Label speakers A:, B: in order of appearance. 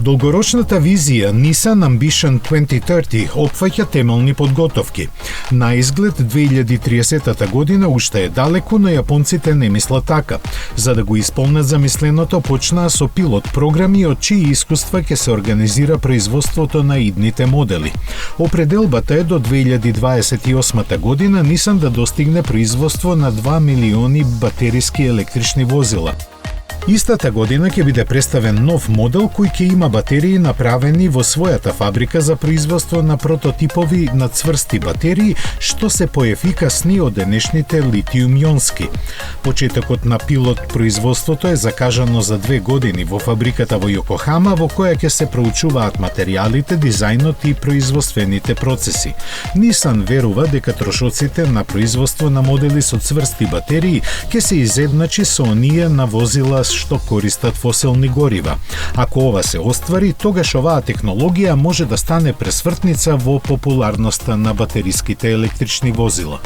A: Долгорочната визија Nissan Ambition 2030 опфаќа темелни подготовки. На изглед 2030 година уште е далеку, но јапонците не мислат така. За да го исполнат замисленото, почнаа со пилот програми од чии искуства ќе се организира производството на идните модели. Определбата е до 2028 година Nissan да достигне производство на 2 милиони батериски електрични возила. Истата година ќе биде представен нов модел кој ќе има батерии направени во својата фабрика за производство на прототипови на цврсти батерии, што се поефикасни од денешните литиум-јонски. Почетокот на пилот производството е закажано за 2 години во фабриката во Јокохама, во која ќе се проучуваат материјалите, дизајнот и производствените процеси. Nissan верува дека трошоците на производство на модели со цврсти батерии ќе се изедначи со оние на возила што користат фосилни горива. Ако ова се оствари, тогаш оваа технологија може да стане пресвртница во популарноста на батериските електрични возила.